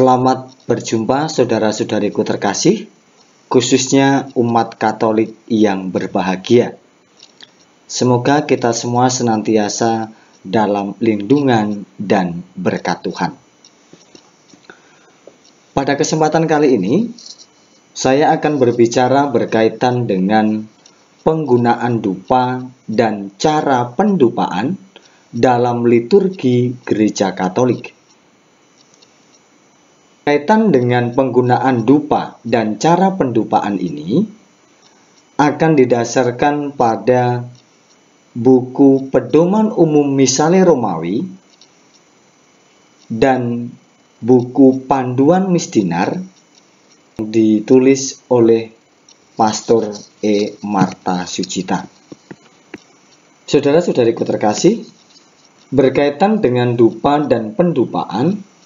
Selamat berjumpa saudara-saudariku terkasih, khususnya umat Katolik yang berbahagia. Semoga kita semua senantiasa dalam lindungan dan berkat Tuhan. Pada kesempatan kali ini, saya akan berbicara berkaitan dengan penggunaan dupa dan cara pendupaan dalam liturgi Gereja Katolik. Kaitan dengan penggunaan dupa dan cara pendupaan ini akan didasarkan pada buku Pedoman Umum Missale Romawi dan buku Panduan Misdinar ditulis oleh Pastor E. Marta Sucita. Saudara-saudariku terkasih, berkaitan dengan dupa dan pendupaan,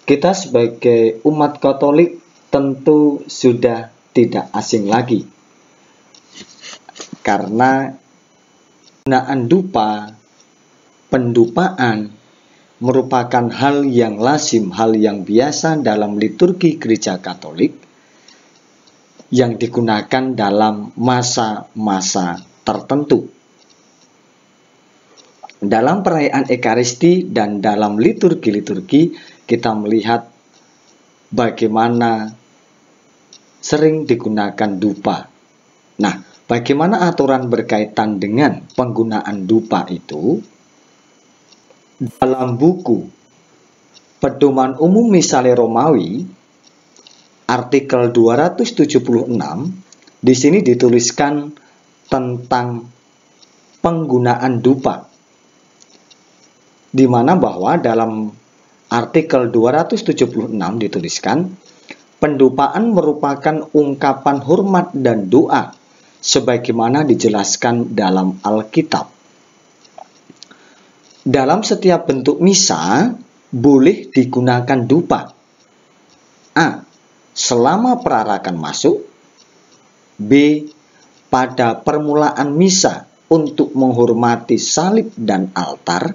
kita sebagai umat Katolik tentu sudah tidak asing lagi, karena penggunaan dupa, pendupaan merupakan hal yang lazim, hal yang biasa dalam liturgi Gereja Katolik yang digunakan dalam masa-masa tertentu. Dalam perayaan Ekaristi dan dalam liturgi-liturgi, kita melihat bagaimana sering digunakan dupa. Nah, bagaimana aturan berkaitan dengan penggunaan dupa itu? Dalam buku Pedoman Umum Missale Romawi, artikel 276, di sini dituliskan tentang penggunaan dupa, di mana bahwa dalam artikel 276 dituliskan, pendupaan merupakan ungkapan hormat dan doa sebagaimana dijelaskan dalam Alkitab. Dalam setiap bentuk misa boleh digunakan dupa. A. Selama perarakan masuk. B. Pada permulaan misa untuk menghormati salib dan altar.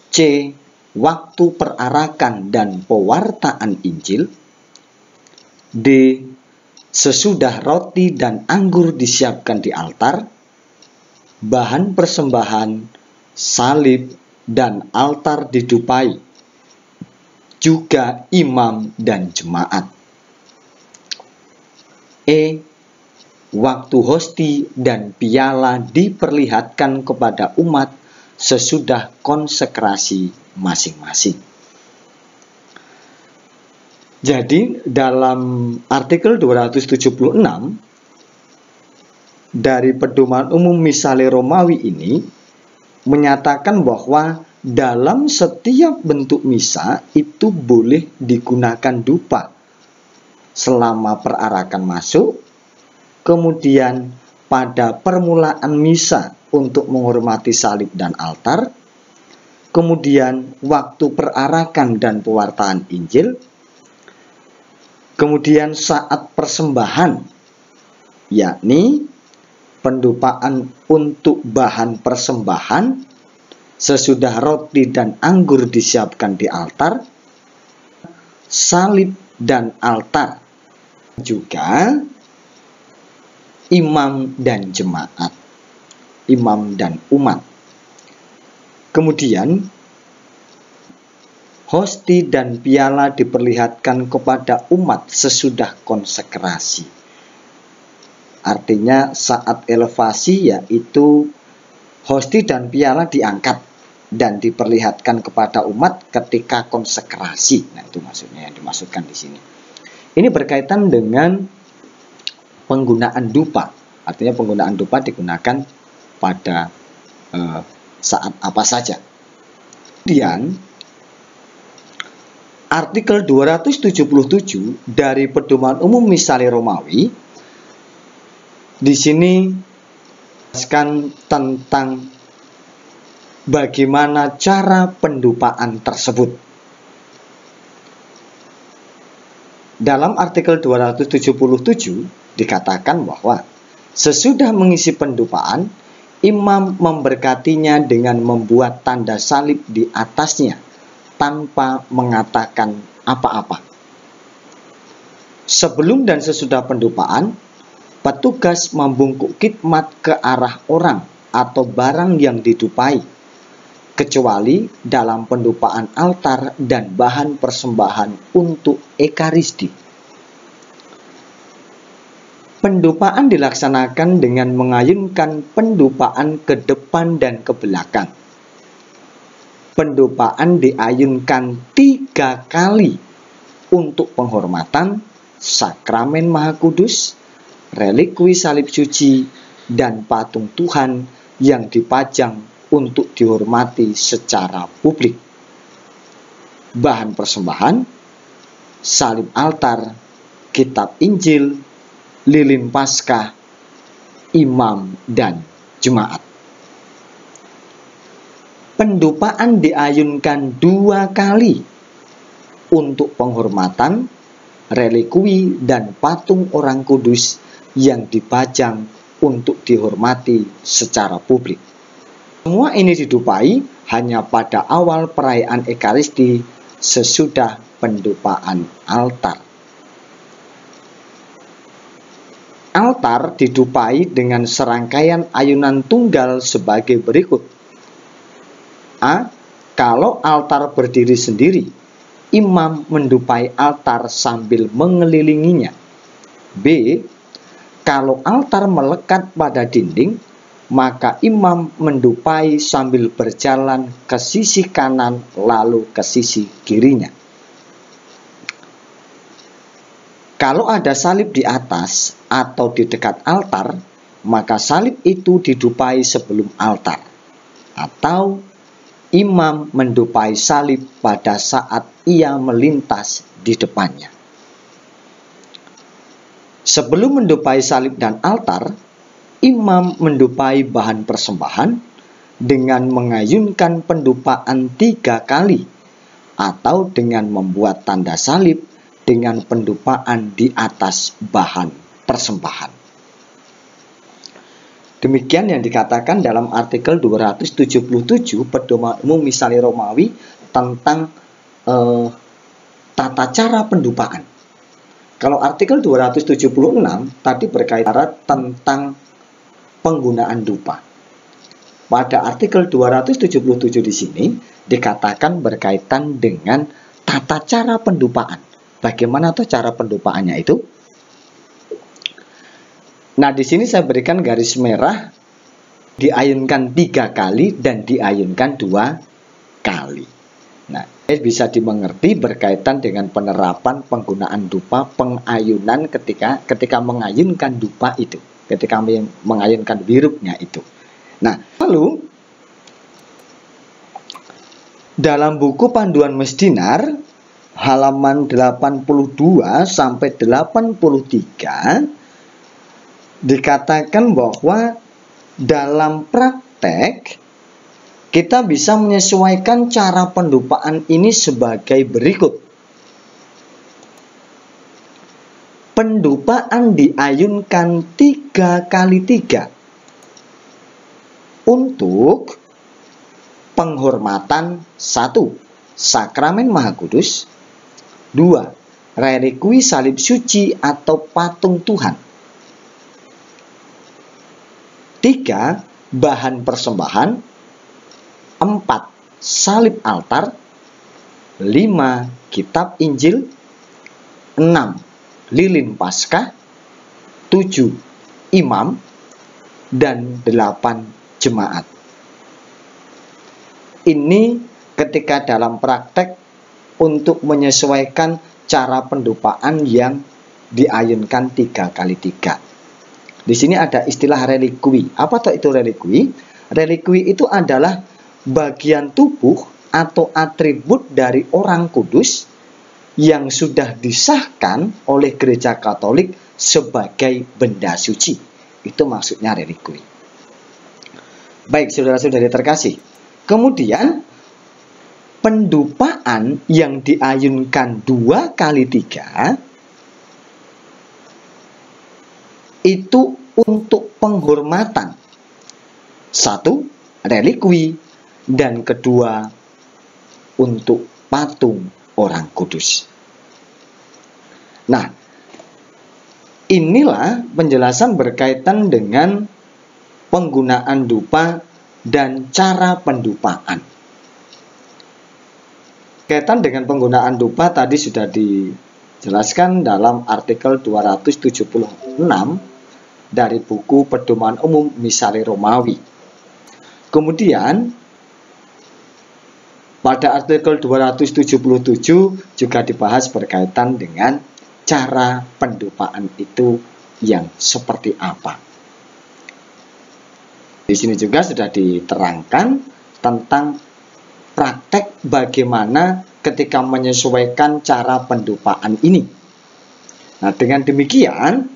C. Waktu perarakan dan pewartaan Injil. D. Sesudah roti dan anggur disiapkan di altar, bahan persembahan, salib, dan altar didupai, juga imam dan jemaat. E. Waktu hosti dan piala diperlihatkan kepada umat sesudah konsekrasi masing-masing. Jadi dalam artikel 276 dari Pedoman Umum Missale Romawi ini menyatakan bahwa dalam setiap bentuk misa itu boleh digunakan dupa selama perarakan masuk, kemudian pada permulaan misa untuk menghormati salib dan altar, kemudian waktu perarakan dan pewartaan Injil, kemudian saat persembahan, yakni pendupaan untuk bahan persembahan sesudah roti dan anggur disiapkan di altar, salib dan altar, juga imam dan jemaat, imam dan umat. Kemudian hosti dan piala diperlihatkan kepada umat sesudah konsekrasi. Artinya saat elevasi, yaitu hosti dan piala diangkat dan diperlihatkan kepada umat ketika konsekrasi. Nah, itu maksudnya yang dimaksudkan di sini. Ini berkaitan dengan penggunaan dupa. Artinya penggunaan dupa digunakan pada saat apa saja. Kemudian artikel 277 dari Pedoman Umum Missale Romawi di sini menjelaskan tentang bagaimana cara pendupaan tersebut. Dalam artikel 277 dikatakan bahwa sesudah mengisi pendupaan, imam memberkatinya dengan membuat tanda salib di atasnya tanpa mengatakan apa-apa. Sebelum dan sesudah pendupaan, petugas membungkuk khidmat ke arah orang atau barang yang didupai, kecuali dalam pendupaan altar dan bahan persembahan untuk ekaristi. Pendupaan dilaksanakan dengan mengayunkan pendupaan ke depan dan ke belakang. Pendupaan diayunkan 3 kali untuk penghormatan, sakramen Maha Kudus, relikwi salib suci, dan patung Tuhan yang dipajang untuk dihormati secara publik. Bahan persembahan, salib altar, kitab Injil, lilin Paskah, imam, dan jemaat. Pendupaan diayunkan 2 kali untuk penghormatan, relikwi, dan patung orang kudus yang dipajang untuk dihormati secara publik. Semua ini didupai hanya pada awal perayaan Ekaristi sesudah pendupaan altar. Altar didupai dengan serangkaian ayunan tunggal sebagai berikut. A. Kalau altar berdiri sendiri, imam mendupai altar sambil mengelilinginya. B. Kalau altar melekat pada dinding, maka imam mendupai sambil berjalan ke sisi kanan lalu ke sisi kirinya. Kalau ada salib di atas atau di dekat altar, maka salib itu didupai sebelum altar, atau imam mendupai salib pada saat ia melintas di depannya. Sebelum mendupai salib dan altar, imam mendupai bahan persembahan dengan mengayunkan pendupaan 3 kali, atau dengan membuat tanda salib dengan pendupaan di atas bahan persembahan. Demikian yang dikatakan dalam artikel 277 Pedoman Umum Misale Romawi tentang tata cara pendupaan. Kalau artikel 276 tadi berkaitan tentang penggunaan dupa. Pada artikel 277 di sini dikatakan berkaitan dengan tata cara pendupaan. Bagaimana tuh cara pendupaannya itu? Nah, di sini saya berikan garis merah, diayunkan 3 kali dan diayunkan 2 kali. Nah, bisa dimengerti berkaitan dengan penerapan penggunaan dupa, pengayunan ketika mengayunkan dupa itu, ketika mengayunkan wiruknya itu. Nah, lalu dalam buku Panduan Mesdinar halaman 82 sampai 83 dikatakan bahwa dalam praktek kita bisa menyesuaikan cara pendupaan ini sebagai berikut. Pendupaan diayunkan 3 kali 3 untuk penghormatan 1. Sakramen Maha Kudus, 2. Relikwi salib suci atau patung Tuhan, 3. Bahan persembahan, 4. Salib altar, 5. Kitab Injil, 6. Lilin Paskah, 7. Imam, dan 8. Jemaat. Ini ketika dalam praktek untuk menyesuaikan cara pendupaan yang diayunkan 3 kali 3. Di sini ada istilah relikwi. Apa itu relikwi? Relikwi itu adalah bagian tubuh atau atribut dari orang kudus yang sudah disahkan oleh Gereja Katolik sebagai benda suci. Itu maksudnya relikwi. Baik, saudara-saudari terkasih. Kemudian pendupaan yang diayunkan 2 kali 3 itu untuk penghormatan. 1. Relikwi, dan kedua untuk patung orang kudus. Nah, inilah penjelasan berkaitan dengan penggunaan dupa dan cara pendupaan. Kaitan dengan penggunaan dupa tadi sudah dijelaskan dalam artikel 276 dari buku Pedoman Umum Misale Romawi. Kemudian pada artikel 277 juga dibahas berkaitan dengan cara pendupaan itu yang seperti apa. Di sini juga sudah diterangkan tentang praktek bagaimana ketika menyesuaikan cara pendupaan ini. Nah, dengan demikian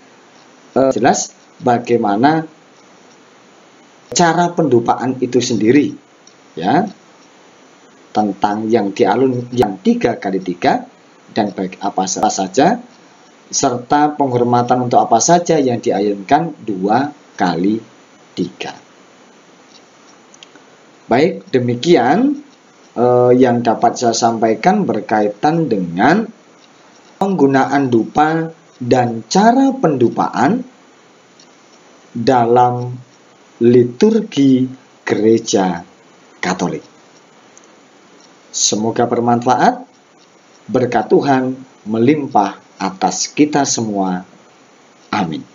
jelas bagaimana cara pendupaan itu sendiri, ya, tentang yang dialun yang 3x3 dan baik apa saja, serta penghormatan untuk apa saja yang diayunkan 2x3. Baik, demikian yang dapat saya sampaikan berkaitan dengan penggunaan dupa dan cara pendupaan dalam liturgi Gereja Katolik. Semoga bermanfaat, berkat Tuhan melimpah atas kita semua. Amin.